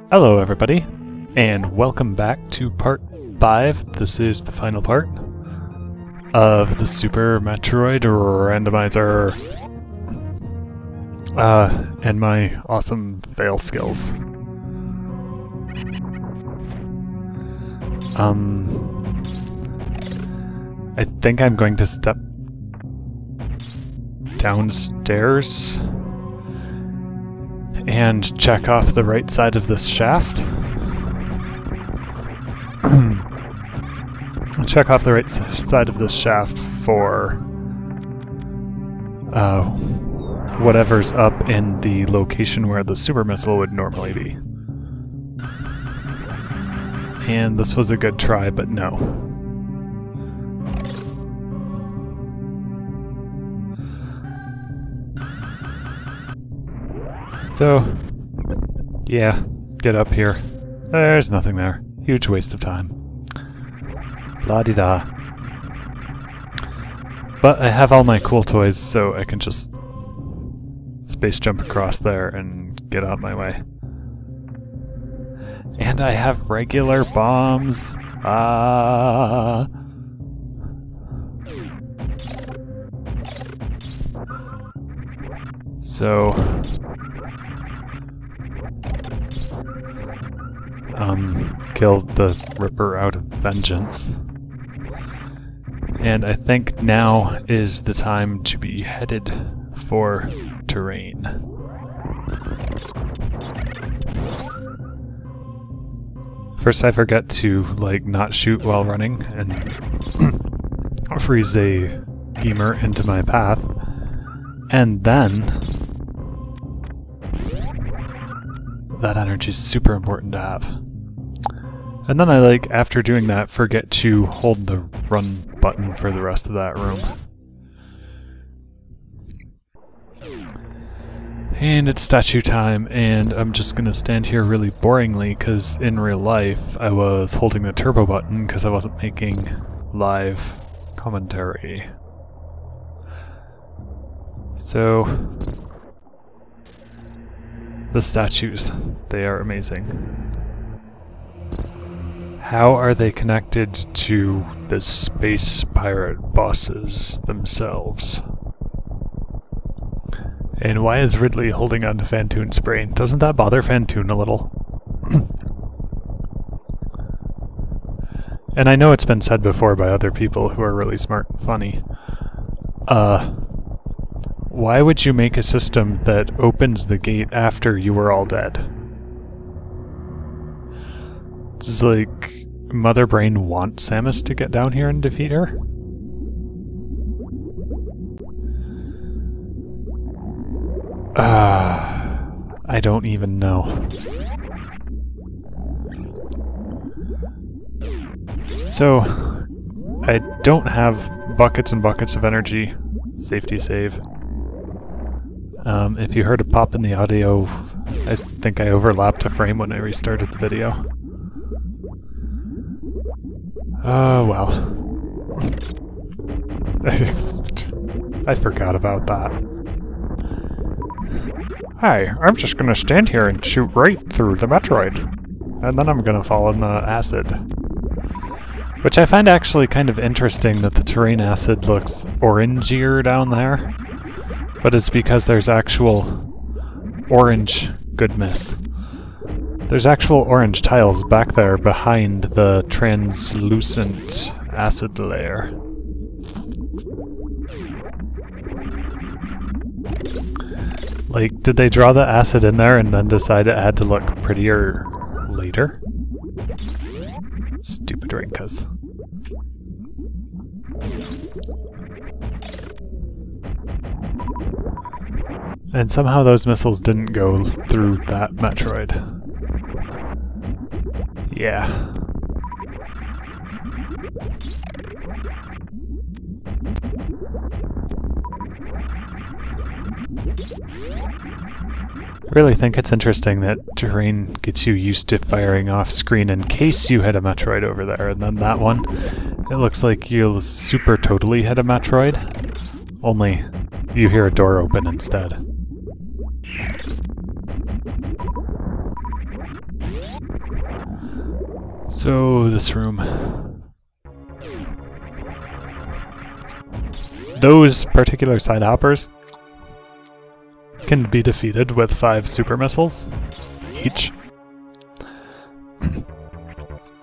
Hello everybody, and welcome back to part 5. This is the final part of the Super Metroid Randomizer and my awesome fail skills. I think I'm going to step downstairs and check off the right side of this shaft. Check off the right side of this shaft for whatever's up in the location where the super missile would normally be. And this was a good try, but no. So, yeah, get up here. There's nothing there. Huge waste of time. La-di-da. But I have all my cool toys, so I can just space jump across there and get out my way. And I have regular bombs. So... killed the Ripper out of vengeance. And I think now is the time to be headed for Tourain. First I forget to, like, not shoot while running and freeze a beamer into my path. And then... that energy is super important to have. And then I, like, after doing that, forget to hold the run button for the rest of that room. And it's statue time, and I'm just gonna stand here really boringly, because in real life I was holding the turbo button because I wasn't making live commentary. So... the statues, they are amazing. How are they connected to the space pirate bosses themselves? And why is Ridley holding on to Fantoon's brain? Doesn't that bother Fantoon a little? And I know it's been said before by other people who are really smart and funny. Why would you make a system that opens the gate after you were all dead? It's like Mother Brain wants Samus to get down here and defeat her? I don't even know. So, I don't have buckets and buckets of energy. Safety save. If you heard a pop in the audio, I think I overlapped a frame when I restarted the video. Oh, well. I forgot about that. Hi, I'm just gonna stand here and shoot right through the Metroid. And then I'm gonna fall in the acid. Which I find actually kind of interesting that the Tourain acid looks orangier down there. But it's because there's actual orange goodness. There's actual orange tiles back there behind the translucent acid layer. Like, did they draw the acid in there and then decide it had to look prettier later? Stupid Rinkas. And somehow those missiles didn't go through that Metroid. Yeah. I really think it's interesting that Tourain gets you used to firing off screen in case you hit a Metroid over there, and then that one, it looks like you'll super totally hit a Metroid, only you hear a door open instead. So, this room. Those particular side hoppers can be defeated with 5 super missiles each.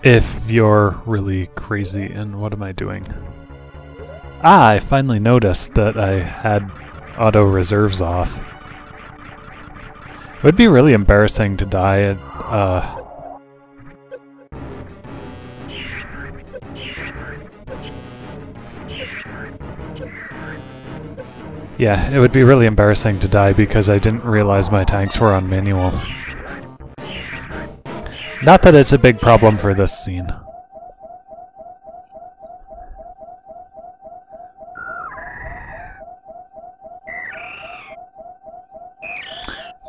If you're really crazy. And what am I doing? Ah, I finally noticed that I had auto reserves off. It would be really embarrassing to die at, yeah, it would be really embarrassing to die because I didn't realize my tanks were on manual. Not that it's a big problem for this scene.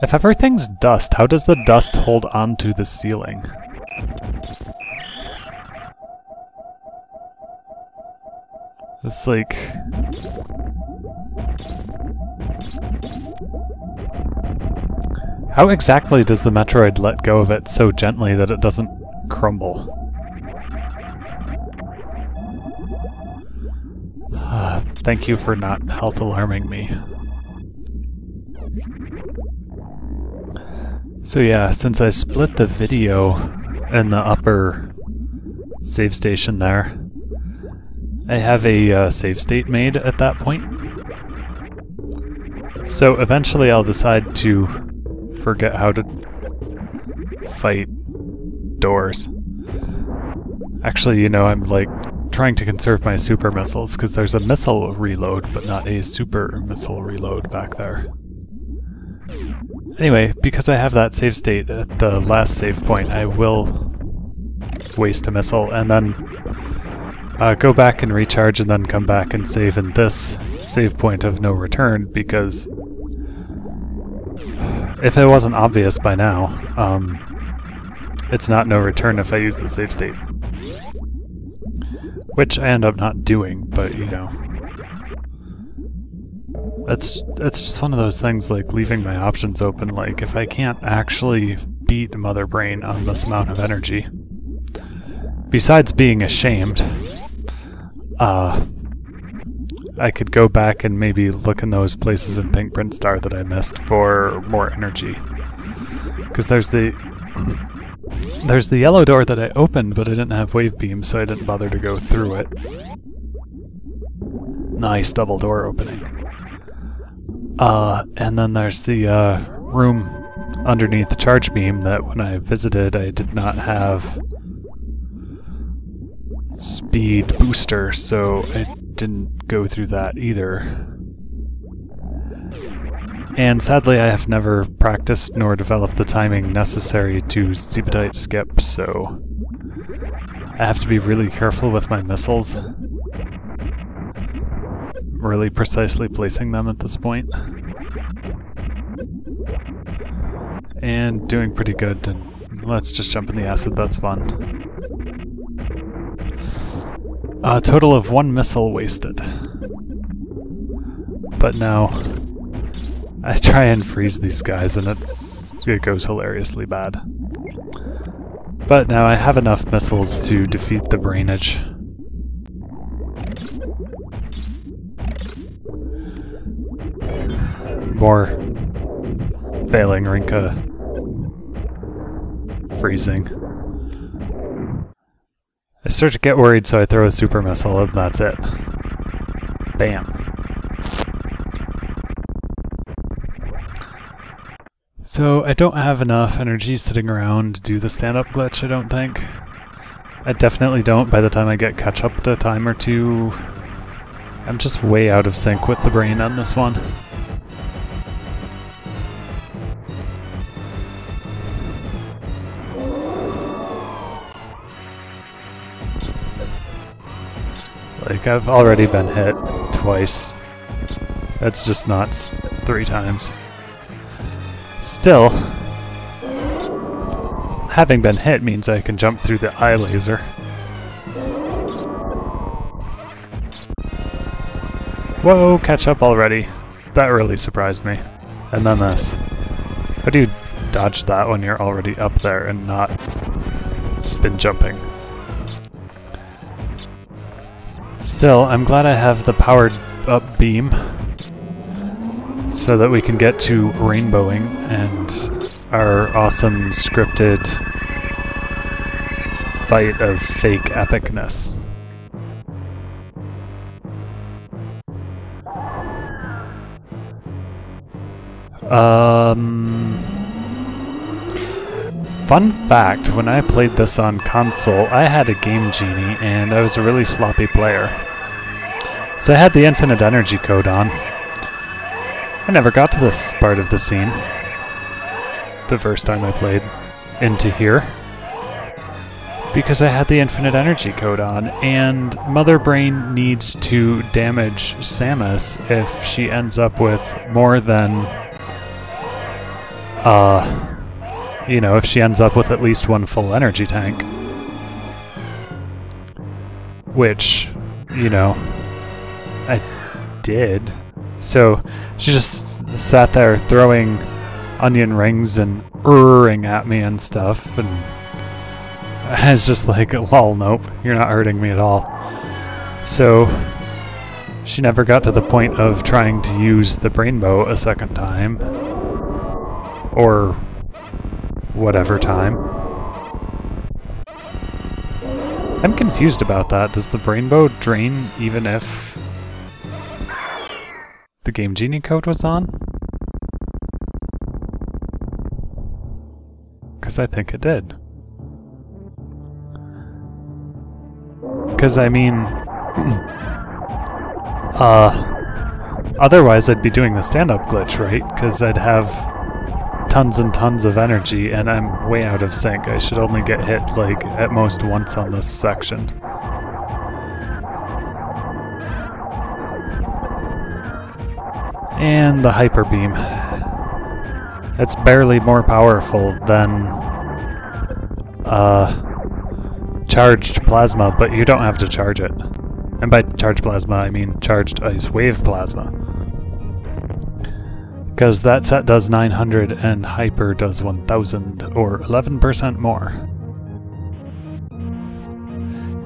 If everything's dust, how does the dust hold onto the ceiling? It's like... How exactly does the Metroid let go of it so gently that it doesn't crumble? Thank you for not health alarming me. So yeah, since I split the video in the upper save station there, I have a save state made at that point. So eventually I'll decide to forget how to fight doors. Actually, you know, I'm like trying to conserve my super missiles because there's a missile reload but not a super missile reload back there. Anyway, because I have that save state at the last save point, I will waste a missile and then go back and recharge and then come back and save in this save point of no return, because if it wasn't obvious by now, it's not no return if I use the save state. Which I end up not doing, but you know. It's just one of those things, like leaving my options open. Like, if I can't actually beat Mother Brain on this amount of energy, besides being ashamed, I could go back and maybe look in those places in Pink Print Star that I missed for more energy. Because there's the yellow door that I opened, but I didn't have wave beam, so I didn't bother to go through it. Nice double door opening. And then there's the room underneath the charge beam that when I visited I did not have speed booster, so I didn't go through that either. And sadly I have never practiced nor developed the timing necessary to Zebedite skip, so I have to be really careful with my missiles. Really precisely placing them at this point. And doing pretty good. And let's just jump in the acid, that's fun. A total of 1 missile wasted. But now I try and freeze these guys and it goes hilariously bad. But now I have enough missiles to defeat the brainage. More failing Rinka freezing. I start to get worried, so I throw a super missile and that's it. Bam. So I don't have enough energy sitting around to do the stand-up glitch, I don't think. I definitely don't by the time I get catch-up to time or two. I'm just way out of sync with the brain on this one. Like, I've already been hit twice. That's just nuts. 3 times. Still, having been hit means I can jump through the eye laser. Whoa, catch up already. That really surprised me. And then this. How do you dodge that when you're already up there and not spin jumping. Still, I'm glad I have the powered up beam so that we can get to rainbowing and our awesome scripted fight of fake epicness. Fun fact, when I played this on console, I had a Game Genie and I was a really sloppy player. So I had the infinite energy code on. I never got to this part of the scene the first time I played into here because I had the infinite energy code on, and Mother Brain needs to damage Samus if she ends up with more than you know, if she ends up with at least one full energy tank. Which, you know, I did. So she just sat there throwing onion rings and urring at me and stuff, and I was just like, lol, nope, you're not hurting me at all. So she never got to the point of trying to use the Brainbow a second time. Or whatever time. I'm confused about that. Does the Brainbow drain even if the Game Genie code was on? Because I think it did. Because, I mean... otherwise I'd be doing the stand-up glitch, right? Because I'd have tons and tons of energy, and I'm way out of sync. I should only get hit, like, at most once on this section. And the Hyper Beam. It's barely more powerful than charged plasma, but you don't have to charge it. And by charged plasma, I mean charged ice wave plasma. Because that set does 900 and Hyper does 1000, or 11% more.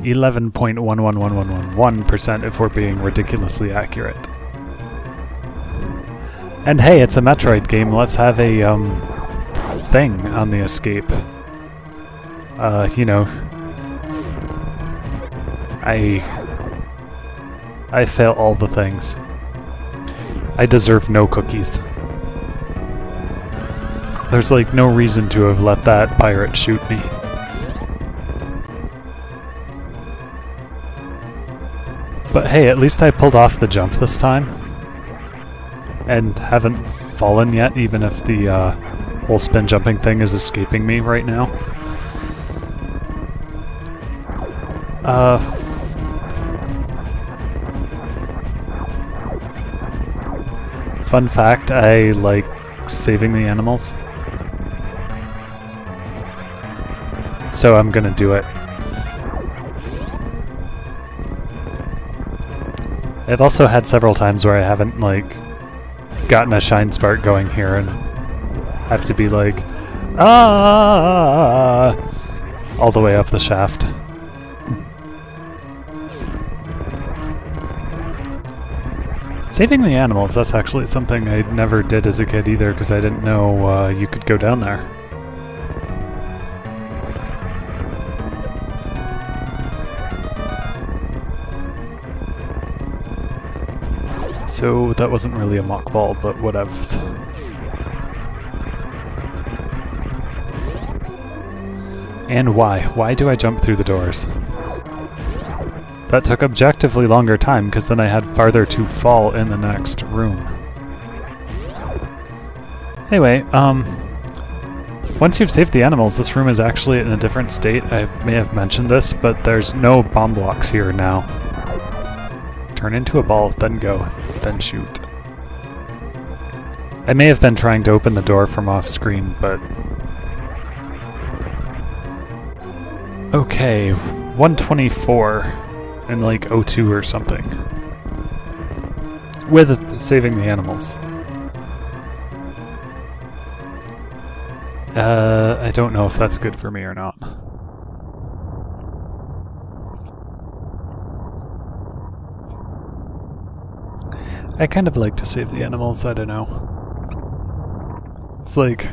11.111111% if we're being ridiculously accurate. And hey, it's a Metroid game, let's have a, thing on the escape. You know... I fail all the things. I deserve no cookies. There's like no reason to have let that pirate shoot me. But hey, at least I pulled off the jump this time. And haven't fallen yet, even if the whole spin jumping thing is escaping me right now. Fun fact, I like saving the animals. So I'm gonna do it. I've also had several times where I haven't, like, gotten a shine spark going here and have to be like, ah, all the way up the shaft. Saving the animals, that's actually something I never did as a kid either, because I didn't know you could go down there. So that wasn't really a mock ball, but whatevs. And why? Why do I jump through the doors? That took objectively longer time, because then I had farther to fall in the next room. Anyway, once you've saved the animals, this room is actually in a different state. I may have mentioned this, but there's no bomb blocks here now. Turn into a ball, then go, then shoot. I may have been trying to open the door from off screen, but... Okay, 124 and like 02 or something. With saving the animals. I don't know if that's good for me or not. I kind of like to save the animals, I don't know. It's like...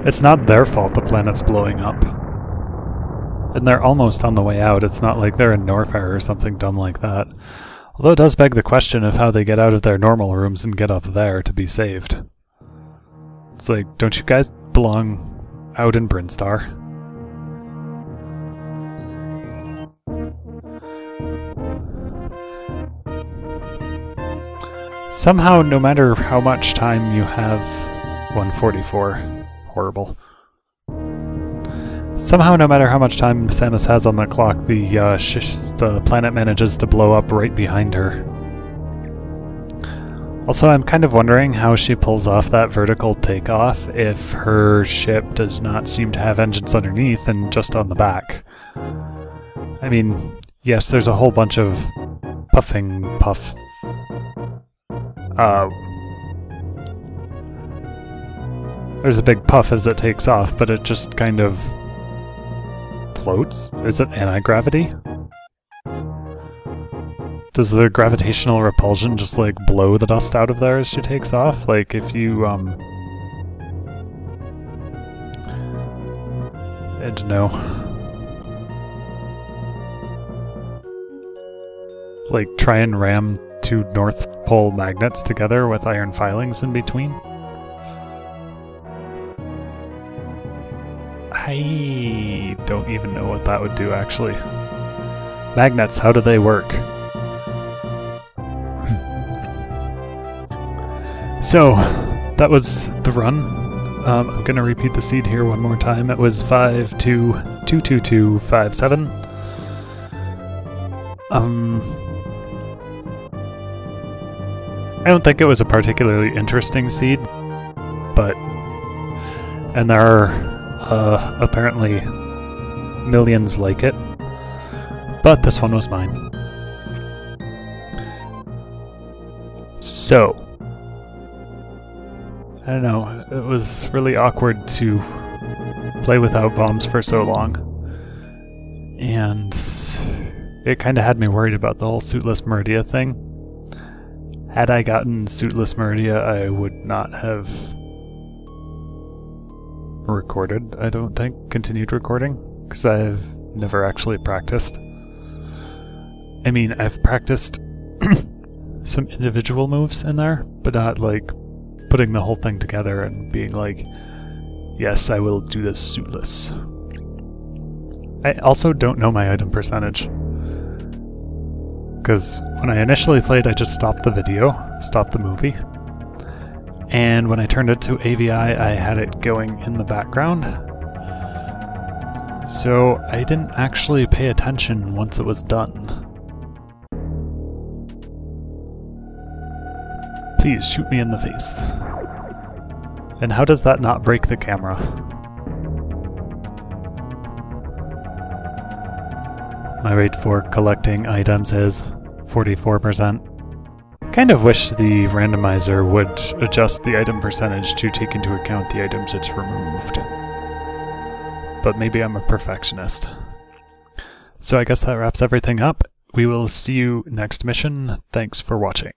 It's not their fault the planet's blowing up. And they're almost on the way out, it's not like they're in Norfair or something dumb like that. Although it does beg the question of how they get out of their normal rooms and get up there to be saved. It's like, don't you guys belong out in Brinstar? Somehow, no matter how much time you have... 144. Horrible. Somehow, no matter how much time Samus has on the clock, the planet manages to blow up right behind her. Also, I'm kind of wondering how she pulls off that vertical takeoff if her ship does not seem to have engines underneath and just on the back. I mean, yes, there's a whole bunch of puff... There's a big puff as it takes off, but it just kind of floats? Is it anti-gravity? Does the gravitational repulsion just like blow the dust out of there as she takes off? Like if you I don't know. Like try and ram two North Pole magnets together with iron filings in between? I don't even know what that would do, actually. Magnets, how do they work? So, that was the run. I'm going to repeat the seed here one more time. It was 522257. I don't think it was a particularly interesting seed, but... And there are apparently millions like it, but this one was mine. So, I don't know, it was really awkward to play without bombs for so long, and it kind of had me worried about the whole Suitless Meridia thing. Had I gotten Suitless Meridia, I would not have recorded, I don't think, continued recording, because I've never actually practiced. I mean, I've practiced some individual moves in there, but not like putting the whole thing together and being like, yes, I will do this suitless. I also don't know my item percentage, because when I initially played, I just stopped the video, stopped the movie. And when I turned it to AVI, I had it going in the background. So I didn't actually pay attention once it was done. Please shoot me in the face. And how does that not break the camera? My rate for collecting items is 44%. Kind of wish the randomizer would adjust the item percentage to take into account the items it's removed. But maybe I'm a perfectionist. So I guess that wraps everything up. We will see you next mission. Thanks for watching.